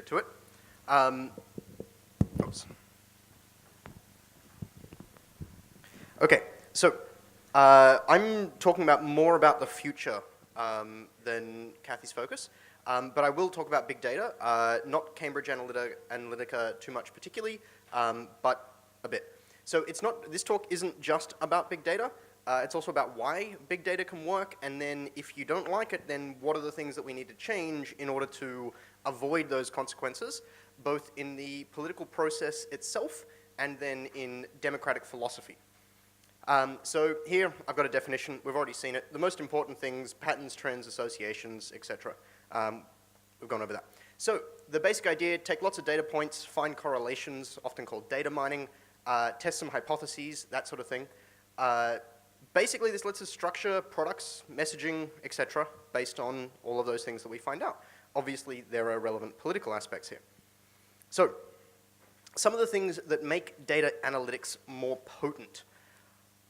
get to it. Oops. Okay, so I'm talking more about the future than Cathy's focus, but I will talk about big data, not Cambridge Analytica too much particularly, but a bit. So this talk isn't just about big data, it's also about why big data can work, and then if you don't like it, then what are the things that we need to change in order to avoid those consequences, both in the political process itself and then in democratic philosophy. So here, I've got a definition. We've already seen it. The most important things, patterns, trends, associations, etc. We've gone over that. So the basic idea, take lots of data points, find correlations, often called data mining, test some hypotheses, that sort of thing. Basically, this lets us structure products, messaging, etc., based on all of those things that we find out. Obviously, there are relevant political aspects here. So some of the things that make data analytics more potent.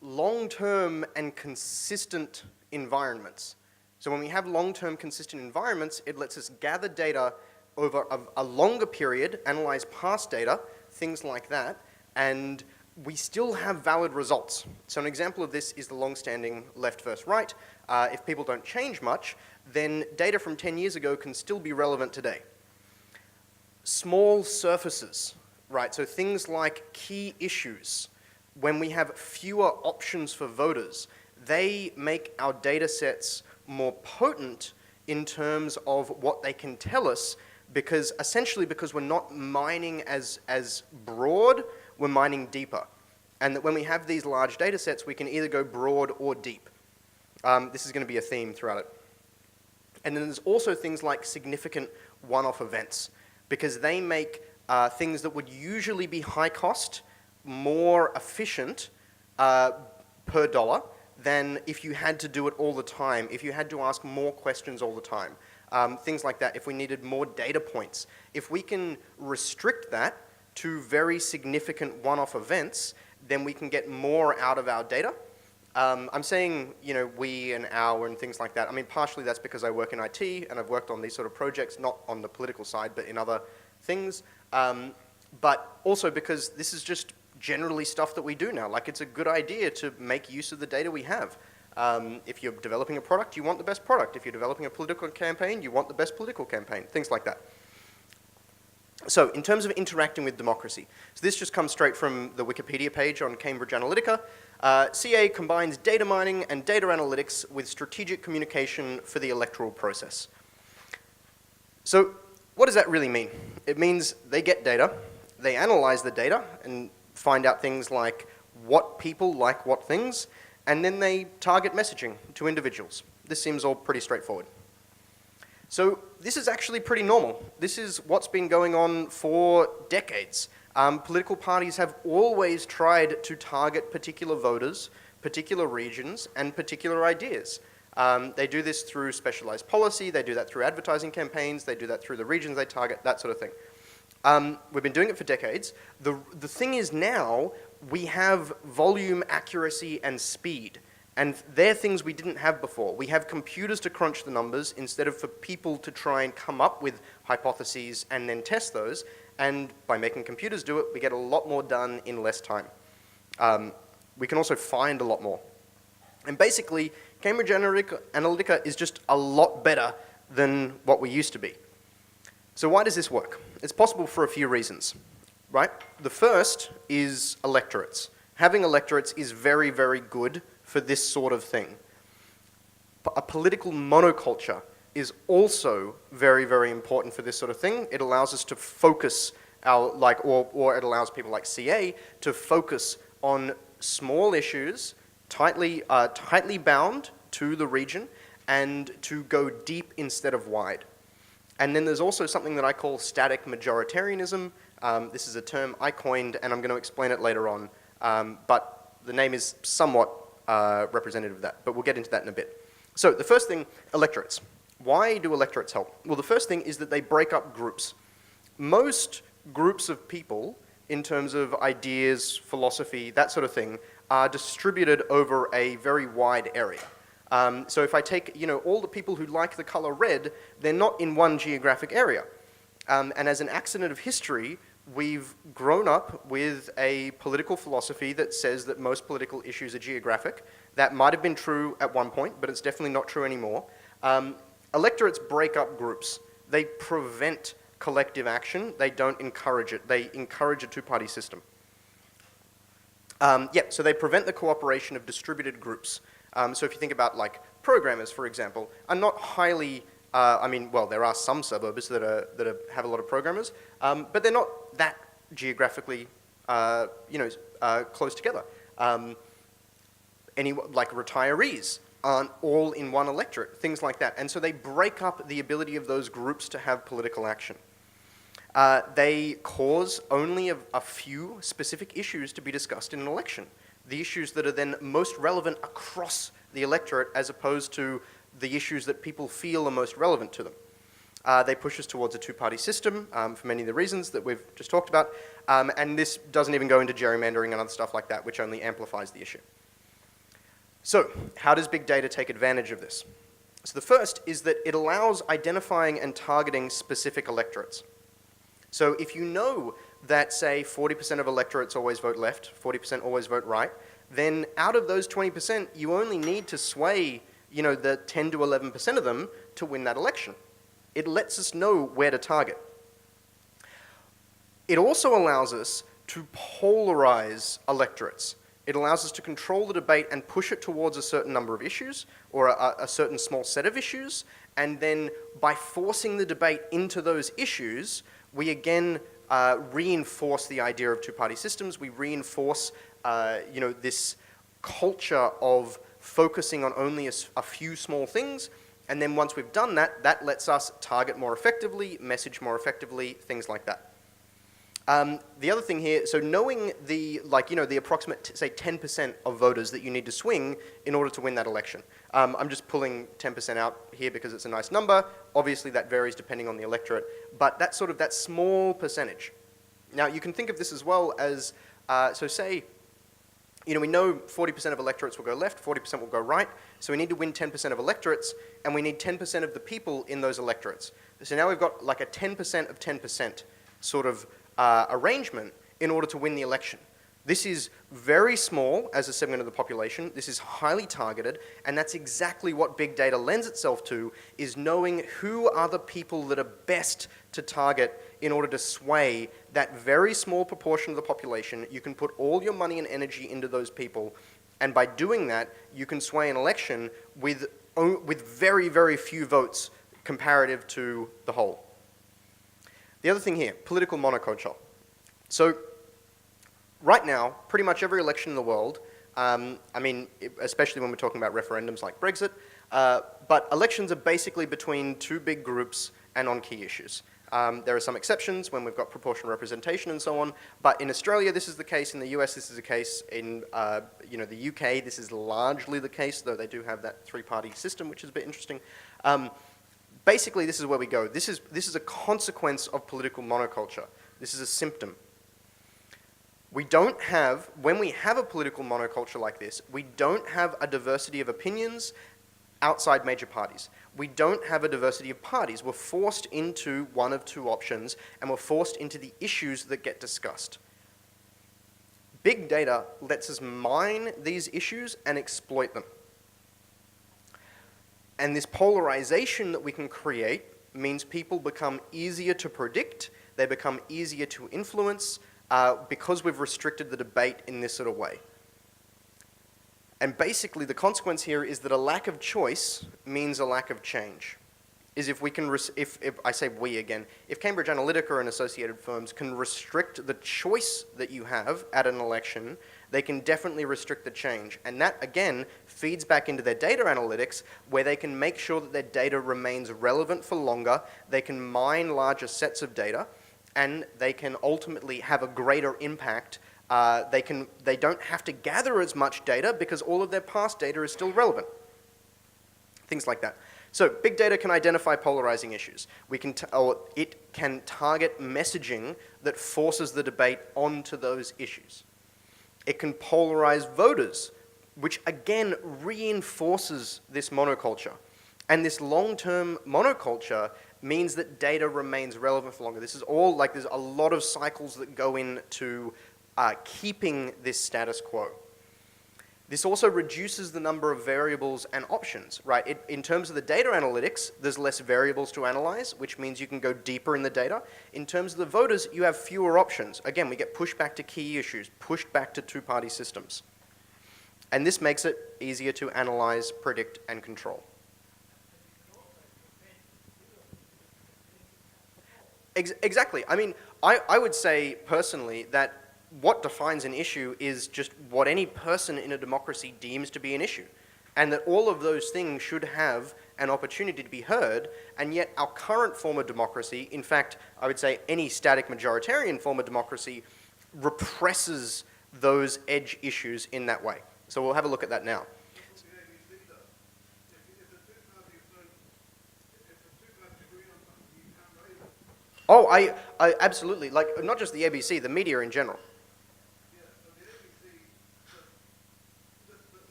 Long-term and consistent environments. So when we have long-term consistent environments, it lets us gather data over a longer period, analyze past data, things like that, and we still have valid results. So an example of this is the long-standing left versus right. If people don't change much, then data from 10 years ago can still be relevant today. Small surfaces, right? So things like key issues. When we have fewer options for voters, they make our data sets more potent in terms of what they can tell us, because essentially because we're not mining as broad, we're mining deeper. And that when we have these large data sets, we can either go broad or deep. This is going to be a theme throughout it. And then there's also things like significant one-off events, because they make things that would usually be high cost more efficient per dollar than if you had to do it all the time, if you had to ask more questions all the time. Things like that, if we needed more data points. If we can restrict that to very significant one-off events, then we can get more out of our data. I'm saying, we and our and things like that. I mean, partially that's because I work in IT and I've worked on these sort of projects, not on the political side, but in other things. But also because this is just generally stuff that we do now. Like, it's a good idea to make use of the data we have. If you're developing a product, you want the best product. If you're developing a political campaign, you want the best political campaign, things like that. So in terms of interacting with democracy, so this just comes straight from the Wikipedia page on Cambridge Analytica. CA combines data mining and data analytics with strategic communication for the electoral process. So what does that really mean? It means they get data, they analyze the data and find out things like what people like what things, and then they target messaging to individuals. This seems all pretty straightforward. So this is actually pretty normal. This is what's been going on for decades. Political parties have always tried to target particular voters, particular regions, and particular ideas. They do this through specialized policy, they do that through advertising campaigns, they do that through the regions they target, that sort of thing. We've been doing it for decades. The thing is now, we have volume, accuracy, and speed. And they're things we didn't have before. We have computers to crunch the numbers instead of for people to try and come up with hypotheses and then test those. And by making computers do it, we get a lot more done in less time. We can also find a lot more. And basically, Cambridge Analytica is just a lot better than what we used to be. So why does this work? It's possible for a few reasons, right? The first is electorates. Having electorates is very, very good for this sort of thing. A political monoculture is also very, very important for this sort of thing. It allows us to focus or it allows people like CA to focus on small issues, tightly bound to the region, and to go deep instead of wide. And then there's also something that I call static majoritarianism. This is a term I coined, and I'm going to explain it later on. But the name is somewhat representative of that, but we'll get into that in a bit. So the first thing, electorates. Why do electorates help? Well, the first thing is that they break up groups. Most groups of people, in terms of ideas, philosophy, that sort of thing, are distributed over a very wide area. So if I take all the people who like the color red, they're not in one geographic area. And as an accident of history, we've grown up with a political philosophy that says that most political issues are geographic. That might have been true at one point, but it's definitely not true anymore. Electorates break up groups. They prevent collective action. They don't encourage it. They encourage a two-party system. So they prevent the cooperation of distributed groups. So if you think about like programmers, for example, are not highly, there are some suburbs that have a lot of programmers, but they're not that geographically, close together. Like retirees aren't all in one electorate, things like that. And so they break up the ability of those groups to have political action. They cause only a few specific issues to be discussed in an election. The issues that are then most relevant across the electorate as opposed to the issues that people feel are most relevant to them. They push us towards a two-party system for many of the reasons that we've just talked about. And this doesn't even go into gerrymandering and other stuff like that, which only amplifies the issue. So, how does big data take advantage of this? So the first is that it allows identifying and targeting specific electorates. So if you know that, say, 40% of electorates always vote left, 40% always vote right, then out of those 20%, you only need to sway, the 10 to 11% of them to win that election. It lets us know where to target. It also allows us to polarize electorates. It allows us to control the debate and push it towards a certain number of issues or a certain small set of issues, and then by forcing the debate into those issues, we again reinforce the idea of two-party systems. We reinforce, this culture of focusing on only a few small things, and then once we've done that, that lets us target more effectively, message more effectively, things like that. The other thing here, so knowing the approximate, say, 10% of voters that you need to swing in order to win that election. I'm just pulling 10% out here because it's a nice number. Obviously, that varies depending on the electorate, but that's sort of that small percentage. Now, you can think of this as well as, so say, we know 40% of electorates will go left, 40% will go right, so we need to win 10% of electorates, and we need 10% of the people in those electorates. So now we've got like a 10% of 10% sort of arrangement in order to win the election. This is very small as a segment of the population. This is highly targeted, and that's exactly what big data lends itself to, is knowing who are the people that are best to target in order to sway that very small proportion of the population. You can put all your money and energy into those people, and by doing that, you can sway an election with very, very few votes comparative to the whole. The other thing here, political monoculture. So right now, pretty much every election in the world, especially when we're talking about referendums like Brexit, but elections are basically between two big groups and on key issues. There are some exceptions when we've got proportional representation and so on, but in Australia this is the case, in the US this is the case, in the UK this is largely the case, though they do have that three-party system, which is a bit interesting. Basically, this is where we go. This is a consequence of political monoculture. This is a symptom. When we have a political monoculture like this, we don't have a diversity of opinions outside major parties. We don't have a diversity of parties. We're forced into one of two options, and we're forced into the issues that get discussed. Big data lets us mine these issues and exploit them. And this polarization that we can create means people become easier to predict, they become easier to influence, because we've restricted the debate in this sort of way. And basically the consequence here is that a lack of choice means a lack of change. If I say we again, if Cambridge Analytica and associated firms can restrict the choice that you have at an election, they can definitely restrict the change. And that, again, feeds back into their data analytics, where they can make sure that their data remains relevant for longer, they can mine larger sets of data, and they can ultimately have a greater impact. They don't have to gather as much data because all of their past data is still relevant. Things like that. So big data can identify polarizing issues. It can target messaging that forces the debate onto those issues. It can polarize voters, which again reinforces this monoculture. And this long-term monoculture means that data remains relevant for longer. This is all, like, there's a lot of cycles that go into keeping this status quo. This also reduces the number of variables and options, right? In terms of the data analytics, there's less variables to analyze, which means you can go deeper in the data. In terms of the voters, you have fewer options. Again, we get pushed back to key issues, pushed back to two-party systems. And this makes it easier to analyze, predict, and control. Exactly. I mean, I would say personally that what defines an issue is just what any person in a democracy deems to be an issue. And that all of those things should have an opportunity to be heard, and yet our current form of democracy, in fact, I would say any static majoritarian form of democracy, represses those edge issues in that way. So we'll have a look at that now. Oh, I absolutely, like, not just the ABC, the media in general.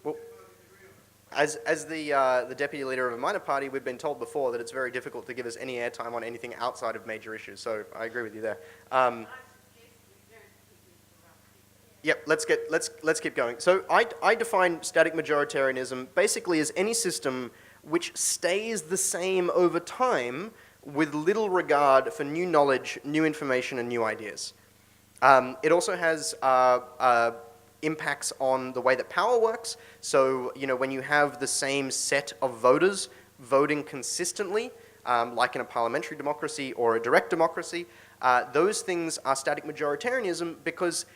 Well, as the deputy leader of a minor party, we've been told before that it's very difficult to give us any airtime on anything outside of major issues, so I agree with you there. Yep, let's keep going. So I define static majoritarianism basically as any system which stays the same over time with little regard for new knowledge, new information, and new ideas. It also has impacts on the way that power works. So, you know, when you have the same set of voters voting consistently, like in a parliamentary democracy or a direct democracy, those things are static majoritarianism because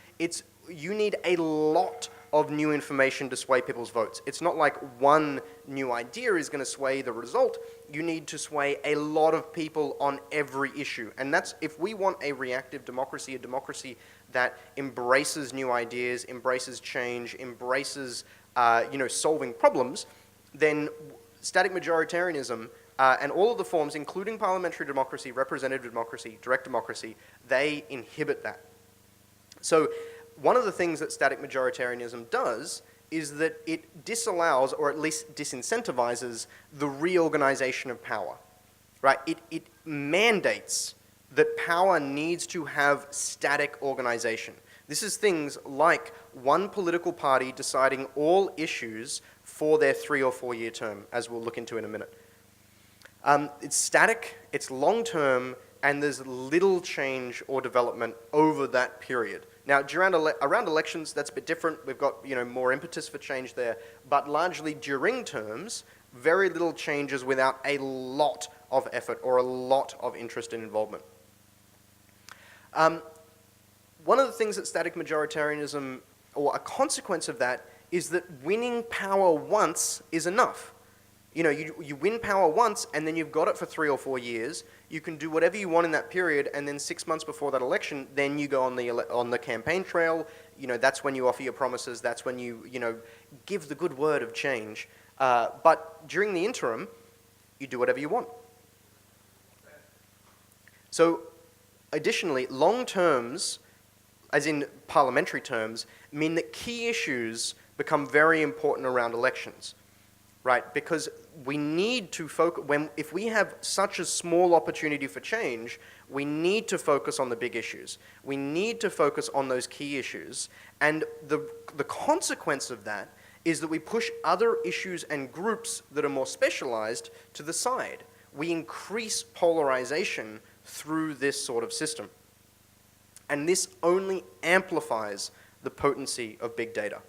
you need a lot of new information to sway people's votes. It's not like one new idea is going to sway the result. You need to sway a lot of people on every issue. And that's, if we want a reactive democracy, a democracy that embraces new ideas, embraces change, embraces solving problems, then static majoritarianism and all of the forms, including parliamentary democracy, representative democracy, direct democracy, they inhibit that. So one of the things that static majoritarianism does is that it disallows, or at least disincentivizes, the reorganization of power, right? It mandates that power needs to have static organization. This is things like one political party deciding all issues for their 3 or 4 year term, as we'll look into in a minute. It's static, it's long-term, and there's little change or development over that period. Now, around elections, that's a bit different. We've got more impetus for change there, but largely during terms, very little changes without a lot of effort or a lot of interest and involvement. One of the things that static majoritarianism, or a consequence of that, is that winning power once is enough. You win power once, and then you've got it for 3 or 4 years. You can do whatever you want in that period, and then 6 months before that election, then you go on the campaign trail. That's when you offer your promises. That's when you give the good word of change. But during the interim, you do whatever you want. So, additionally, long terms, as in parliamentary terms, mean that key issues become very important around elections. Right, because we need to focus, if we have such a small opportunity for change, we need to focus on the big issues. We need to focus on those key issues. And the consequence of that is that we push other issues and groups that are more specialized to the side. We increase polarization through this sort of system. And this only amplifies the potency of big data.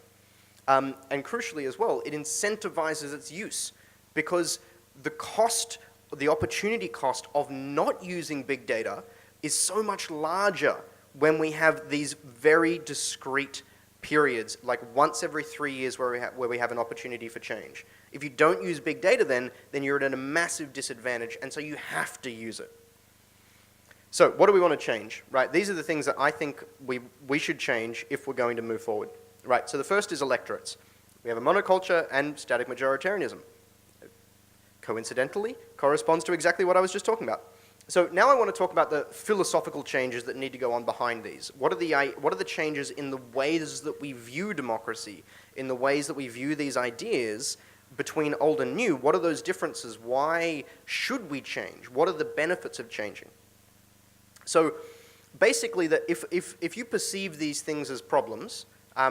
And crucially as well, it incentivizes its use because the opportunity cost of not using big data is so much larger when we have these very discrete periods, like once every 3 years where we have an opportunity for change. If you don't use big data then you're at a massive disadvantage, and so you have to use it. So what do we want to change, right? These are the things that I think we should change if we're going to move forward. Right, so the first is electorates. We have a monoculture and static majoritarianism. Coincidentally, corresponds to exactly what I was just talking about. So now I want to talk about the philosophical changes that need to go on behind these. What are the changes in the ways that we view democracy, in the ways that we view these ideas between old and new? What are those differences? Why should we change? What are the benefits of changing? So basically, that if you perceive these things as problems,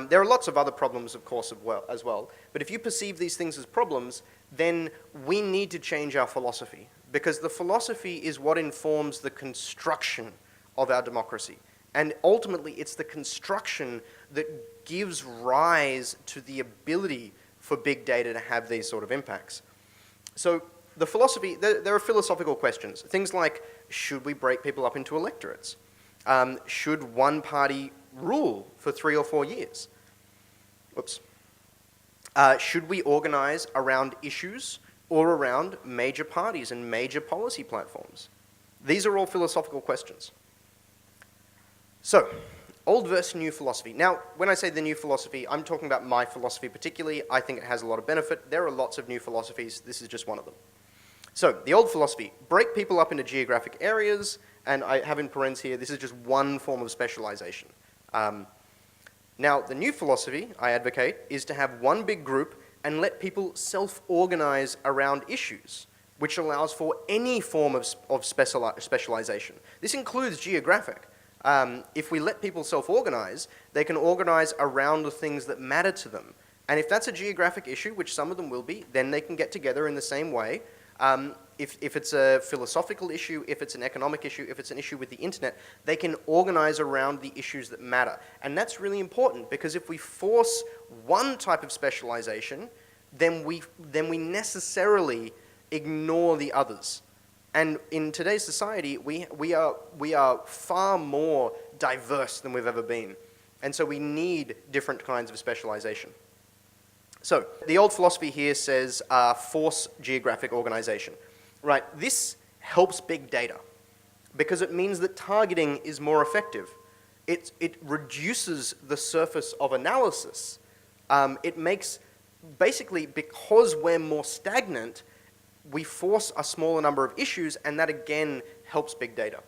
there are lots of other problems, of course, as well, but if you perceive these things as problems, then we need to change our philosophy, because the philosophy is what informs the construction of our democracy. And ultimately, it's the construction that gives rise to the ability for big data to have these sort of impacts. So the philosophy, there are philosophical questions. Things like, should we break people up into electorates? Should one party rule for 3 or 4 years? Whoops. Should we organize around issues or around major parties and major policy platforms? These are all philosophical questions. So, old versus new philosophy. Now, when I say the new philosophy, I'm talking about my philosophy particularly. I think it has a lot of benefit. There are lots of new philosophies. This is just one of them. So, the old philosophy, break people up into geographic areas, and I have in parentheses here, this is just one form of specialization. Now, the new philosophy I advocate is to have one big group and let people self-organize around issues, which allows for any form of specialization. This includes geographic. If we let people self-organize, they can organize around the things that matter to them. And if that's a geographic issue, which some of them will be, then they can get together in the same way. If it's a philosophical issue, if it's an economic issue, if it's an issue with the internet, they can organize around the issues that matter. And that's really important, because if we force one type of specialization, then we necessarily ignore the others. And in today's society, we are far more diverse than we've ever been. And so we need different kinds of specialization. So the old philosophy here says force geographic organization. Right, this helps big data because it means that targeting is more effective. It reduces the surface of analysis. It makes, basically, because we're more stagnant, we force a smaller number of issues, and that again helps big data.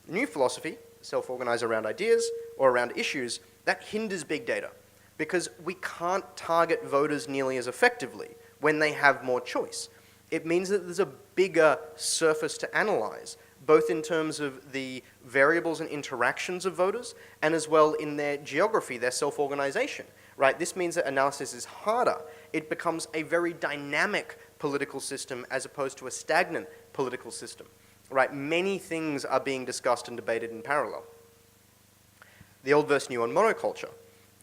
New philosophy, self-organize around ideas or around issues, that hinders big data because we can't target voters nearly as effectively when they have more choice. It means that there's a bigger surface to analyze, both in terms of the variables and interactions of voters, and as well in their geography, their self-organization, right? This means that analysis is harder. It becomes a very dynamic political system as opposed to a stagnant political system, right? Many things are being discussed and debated in parallel. The old versus new on monoculture.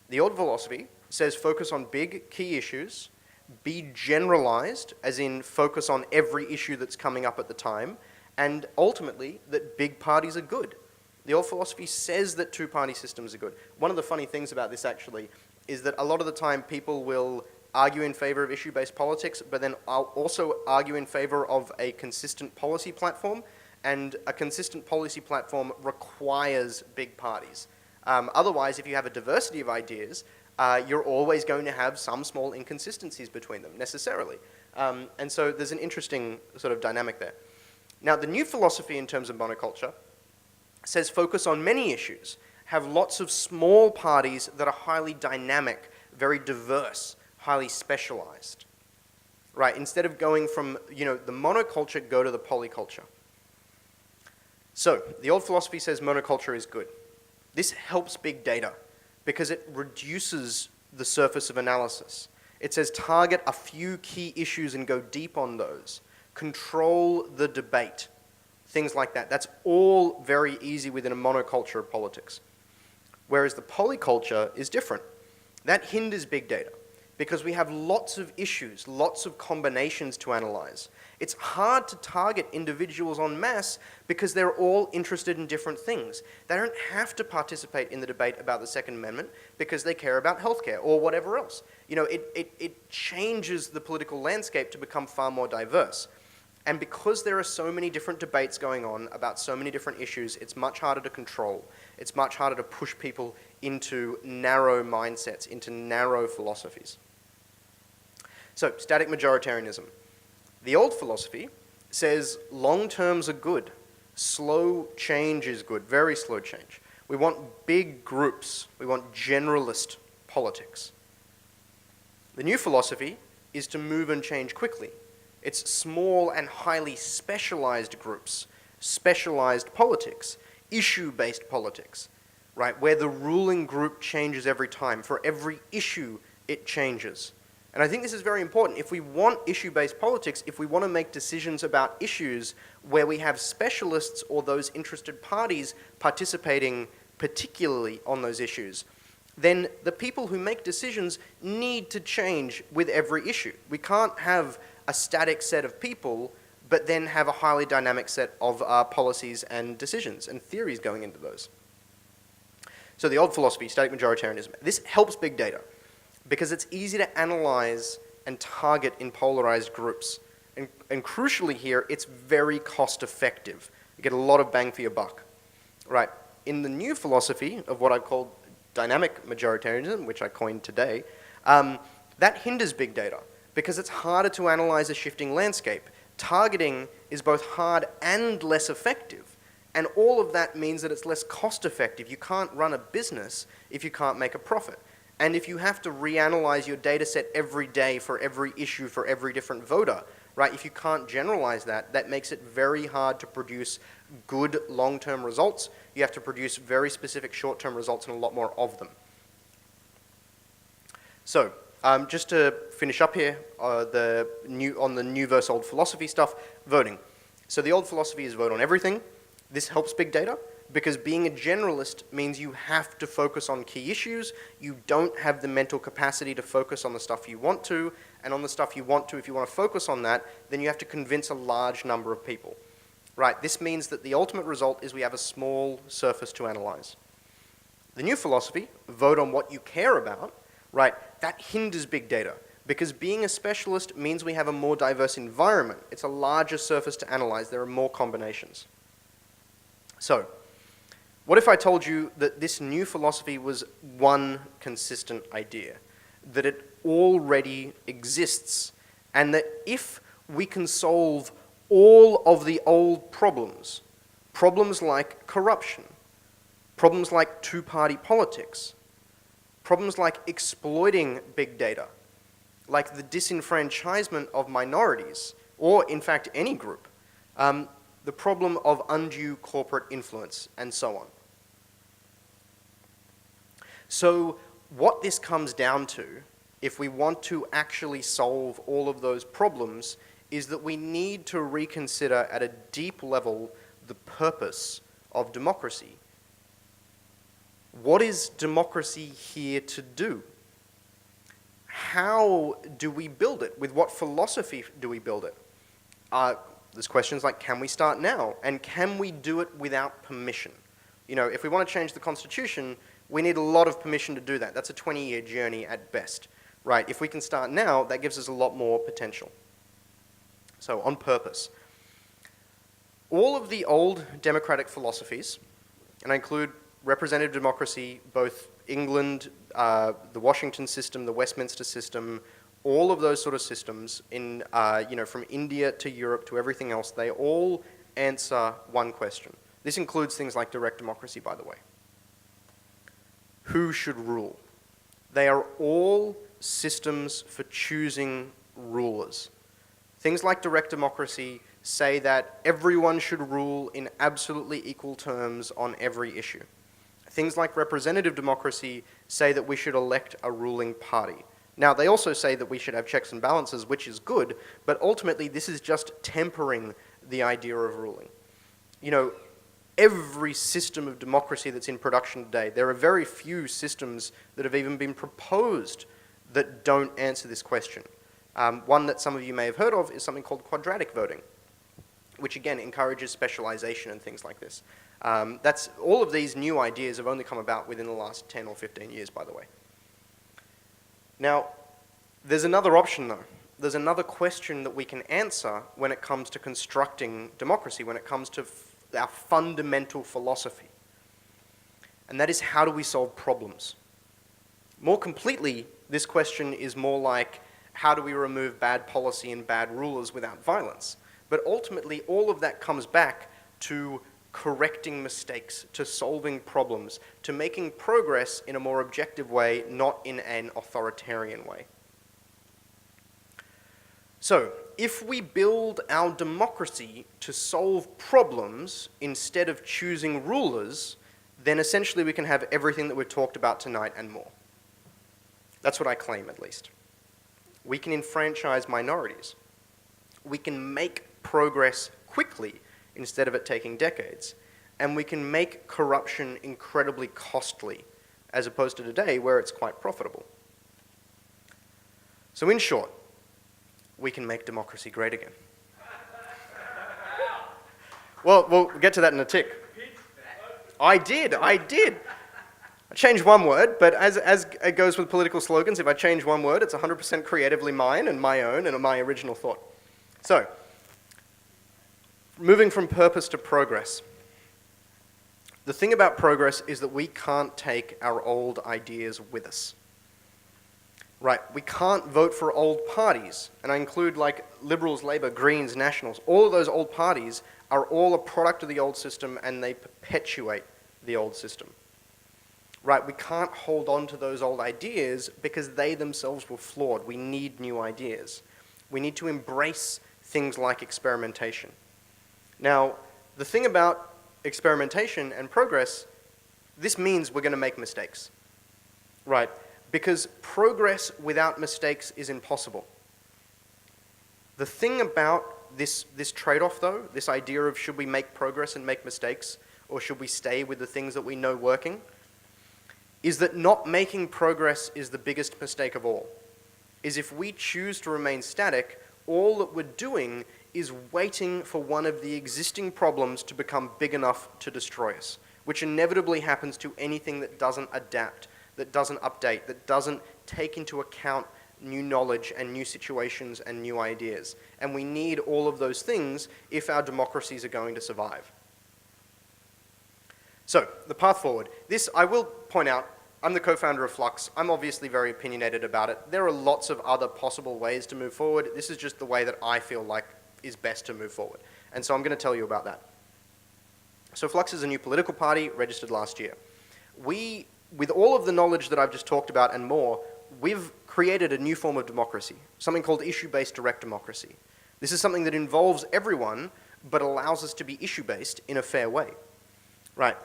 The old philosophy says focus on big key issues, be generalized, as in focus on every issue that's coming up at the time, and ultimately that big parties are good. The old philosophy says that two-party systems are good. One of the funny things about this actually is that a lot of the time people will argue in favor of issue-based politics, but then I'll also argue in favor of a consistent policy platform, and a consistent policy platform requires big parties. Otherwise, if you have a diversity of ideas, you're always going to have some small inconsistencies between them, necessarily. And so there's an interesting sort of dynamic there. Now, the new philosophy in terms of monoculture says focus on many issues, have lots of small parties that are highly dynamic, very diverse, highly specialized. Right, instead of going from, the monoculture, go to the polyculture. So, the old philosophy says monoculture is good. This helps big data, because it reduces the surface of analysis. It says target a few key issues and go deep on those. Control the debate. Things like that. That's all very easy within a monoculture of politics. Whereas the polyculture is different. That hinders big data because we have lots of issues, lots of combinations to analyze. It's hard to target individuals en masse because they're all interested in different things. They don't have to participate in the debate about the Second Amendment because they care about healthcare or whatever else. It changes the political landscape to become far more diverse. And because there are so many different debates going on about so many different issues, it's much harder to control. It's much harder to push people into narrow mindsets, into narrow philosophies. So, static majoritarianism. The old philosophy says long terms are good. Slow change is good, very slow change. We want big groups. We want generalist politics. The new philosophy is to move and change quickly. It's small and highly specialized groups, specialized politics, issue-based politics, right, where the ruling group changes every time. For every issue, it changes. And I think this is very important. If we want issue-based politics, if we want to make decisions about issues where we have specialists or those interested parties participating particularly on those issues, then the people who make decisions need to change with every issue. We can't have a static set of people, but then have a highly dynamic set of policies and decisions and theories going into those. So the old philosophy, static majoritarianism, this helps big data because it's easy to analyze and target in polarized groups. And crucially here, it's very cost effective. You get a lot of bang for your buck. Right. In the new philosophy of what I call dynamic majoritarianism, which I coined today, that hinders big data because it's harder to analyze a shifting landscape. Targeting is both hard and less effective. And all of that means that it's less cost effective. You can't run a business if you can't make a profit. And if you have to reanalyze your data set every day for every issue, for every different voter, right? If you can't generalize that, that makes it very hard to produce good long-term results. You have to produce very specific short-term results and a lot more of them. So, just to finish up here, on the new versus old philosophy stuff, voting. So the old philosophy is vote on everything. This helps big data because being a generalist means you have to focus on key issues. You don't have the mental capacity to focus on the stuff you want to, and on the stuff you want to, if you want to focus on that, then you have to convince a large number of people. Right, this means that the ultimate result is we have a small surface to analyze. The new philosophy, vote on what you care about, right, that hinders big data because being a specialist means we have a more diverse environment. It's a larger surface to analyze. There are more combinations. So, what if I told you that this new philosophy was one consistent idea, that it already exists, and that if we can solve all of the old problems, problems like corruption, problems like two-party politics, problems like exploiting big data, like the disenfranchisement of minorities, or in fact any group, the problem of undue corporate influence, and so on. So what this comes down to, if we want to actually solve all of those problems, is that we need to reconsider at a deep level the purpose of democracy. What is democracy here to do? How do we build it? With what philosophy do we build it? There's questions like, can we start now? And can we do it without permission? You know, if we want to change the Constitution, we need a lot of permission to do that. That's a 20-year journey at best, right? If we can start now, that gives us a lot more potential. So, on purpose. All of the old democratic philosophies, and I include representative democracy, both England, the Washington system, the Westminster system, all of those sort of systems, in, from India to Europe to everything else, they all answer one question. This includes things like direct democracy, by the way. Who should rule? They are all systems for choosing rulers. Things like direct democracy say that everyone should rule in absolutely equal terms on every issue. Things like representative democracy say that we should elect a ruling party. Now, they also say that we should have checks and balances, which is good, but ultimately this is just tempering the idea of ruling. You know, every system of democracy that's in production today, there are very few systems that have even been proposed that don't answer this question. One that some of you may have heard of is something called quadratic voting, which again encourages specialization and things like this. All of these new ideas have only come about within the last 10 or 15 years, by the way. Now, there's another option though. There's another question that we can answer when it comes to constructing democracy, when it comes to our fundamental philosophy. And that is, how do we solve problems? More completely, this question is more like, how do we remove bad policy and bad rulers without violence? But ultimately, all of that comes back to correcting mistakes, to solving problems, to making progress in a more objective way, not in an authoritarian way. So, if we build our democracy to solve problems instead of choosing rulers, then essentially we can have everything that we've talked about tonight and more. That's what I claim, at least. We can enfranchise minorities. We can make progress quickly instead of it taking decades. And we can make corruption incredibly costly, as opposed to today where it's quite profitable. So in short, we can make democracy great again. Well, we'll get to that in a tick. I did. I changed one word, but as it goes with political slogans, if I change one word, it's 100% creatively mine and my own and my original thought. So, moving from purpose to progress. The thing about progress is that we can't take our old ideas with us. Right, we can't vote for old parties, and I include like Liberals, Labour, Greens, Nationals. All of those old parties are all a product of the old system and they perpetuate the old system. Right, we can't hold on to those old ideas because they themselves were flawed. We need new ideas. We need to embrace things like experimentation. Now, the thing about experimentation and progress, this means we're going to make mistakes. Right? Because progress without mistakes is impossible. The thing about this trade-off, though, this idea of should we make progress and make mistakes, or should we stay with the things that we know working, is that not making progress is the biggest mistake of all. Is if we choose to remain static, all that we're doing is waiting for one of the existing problems to become big enough to destroy us, which inevitably happens to anything that doesn't adapt, that doesn't update, that doesn't take into account new knowledge and new situations and new ideas. And we need all of those things if our democracies are going to survive. So, the path forward. This, I will point out, I'm the co-founder of Flux. I'm obviously very opinionated about it. There are lots of other possible ways to move forward. This is just the way that I feel like is best to move forward. And so I'm going to tell you about that. So Flux is a new political party registered last year. With all of the knowledge that I've just talked about and more, we've created a new form of democracy, something called issue-based direct democracy. This is something that involves everyone, but allows us to be issue-based in a fair way. Right?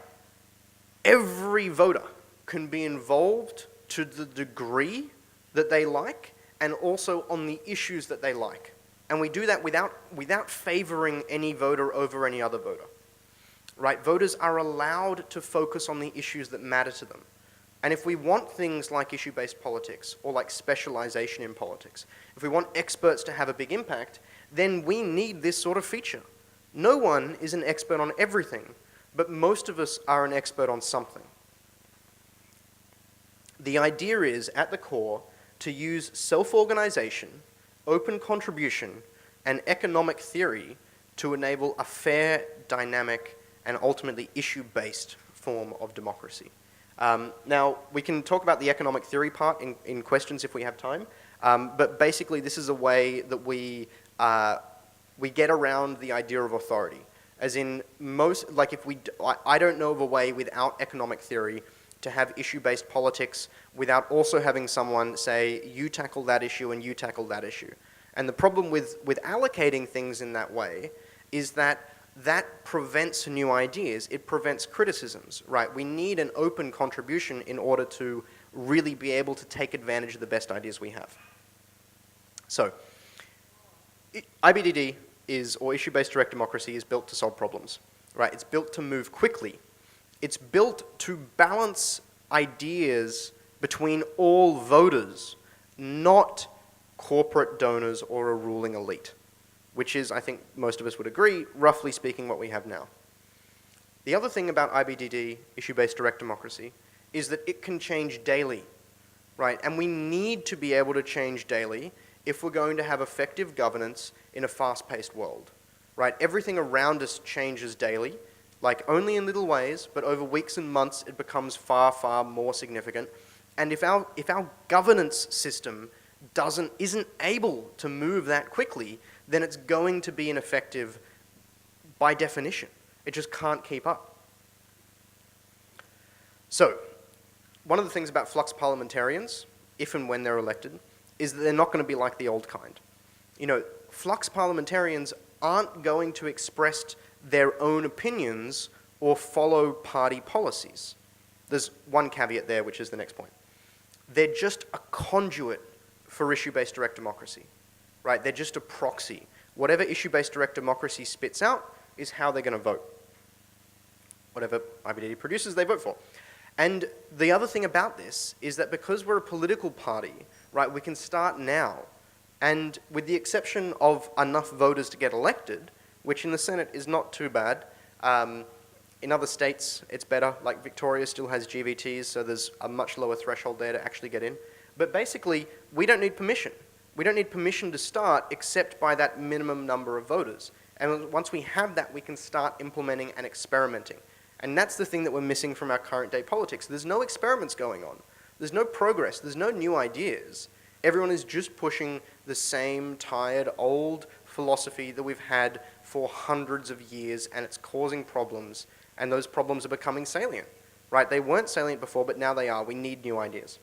Every voter can be involved to the degree that they like, and also on the issues that they like. And we do that without favoring any voter over any other voter. Right? Voters are allowed to focus on the issues that matter to them. And if we want things like issue-based politics or like specialization in politics, if we want experts to have a big impact, then we need this sort of feature. No one is an expert on everything, but most of us are an expert on something. The idea is, at the core, to use self-organization, open contribution, and economic theory to enable a fair, dynamic, and ultimately issue-based form of democracy. Now, we can talk about the economic theory part in questions if we have time, but basically this is a way that we get around the idea of authority. As in most, like if I don't know of a way without economic theory to have issue-based politics without also having someone say, you tackle that issue and you tackle that issue. And the problem with allocating things in that way is that prevents new ideas. It prevents criticisms, right? We need an open contribution in order to really be able to take advantage of the best ideas we have. So, IBDD or issue-based direct democracy, is built to solve problems, right? It's built to move quickly. It's built to balance ideas between all voters, not corporate donors or a ruling elite, which is, I think most of us would agree, roughly speaking, what we have now. The other thing about IBDD, issue-based direct democracy, is that it can change daily, right? And we need to be able to change daily if we're going to have effective governance in a fast-paced world, right? Everything around us changes daily, like only in little ways, but over weeks and months it becomes far, far more significant. And if our governance system isn't able to move that quickly, then it's going to be ineffective by definition. It just can't keep up. So, one of the things about flux parliamentarians, if and when they're elected, is that they're not going to be like the old kind. You know, flux parliamentarians aren't going to express their own opinions or follow party policies. There's one caveat there, which is the next point. They're just a conduit for issue-based direct democracy, right? They're just a proxy. Whatever issue-based direct democracy spits out is how they're going to vote. Whatever IBDD produces, they vote for. And the other thing about this is that because we're a political party, right, we can start now. And with the exception of enough voters to get elected, which in the Senate is not too bad, in other states it's better, like Victoria still has GVTs, so there's a much lower threshold there to actually get in. But basically, we don't need permission. We don't need permission to start except by that minimum number of voters. And once we have that, we can start implementing and experimenting. And that's the thing that we're missing from our current day politics. There's no experiments going on. There's no progress. There's no new ideas. Everyone is just pushing the same tired, old philosophy that we've had for hundreds of years, and it's causing problems, and those problems are becoming salient, right? They weren't salient before, but now they are. We need new ideas.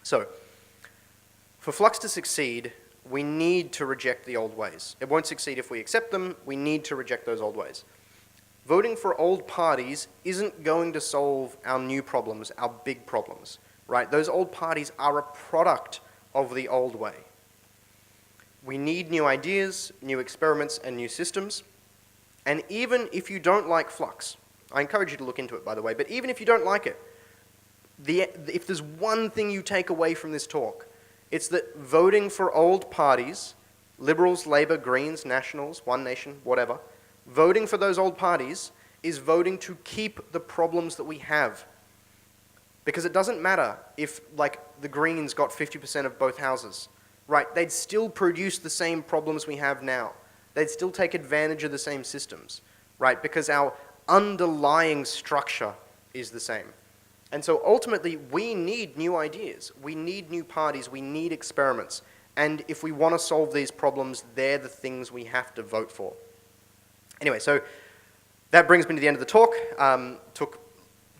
So, for Flux to succeed, we need to reject the old ways. It won't succeed if we accept them. We need to reject those old ways. Voting for old parties isn't going to solve our new problems, our big problems, right? Those old parties are a product of the old way. We need new ideas, new experiments, and new systems. And even if you don't like Flux, I encourage you to look into it, by the way, but even if you don't like it, if there's one thing you take away from this talk, it's that voting for old parties, Liberals, Labour, Greens, Nationals, One Nation, whatever, voting for those old parties is voting to keep the problems that we have. Because it doesn't matter if, like, the Greens got 50% of both houses, right? They'd still produce the same problems we have now. They'd still take advantage of the same systems, right? Because our underlying structure is the same. And so ultimately, we need new ideas. We need new parties. We need experiments. And if we want to solve these problems, they're the things we have to vote for. Anyway, so that brings me to the end of the talk. Took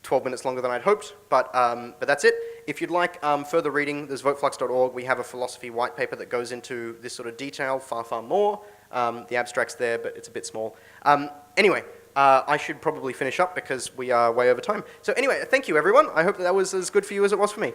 12 minutes longer than I'd hoped, but that's it. If you'd like further reading, there's voteflux.org. We have a philosophy white paper that goes into this sort of detail far, far more. The abstract's there, but it's a bit small. Anyway, I should probably finish up because we are way over time. So anyway, thank you, everyone. I hope that was as good for you as it was for me.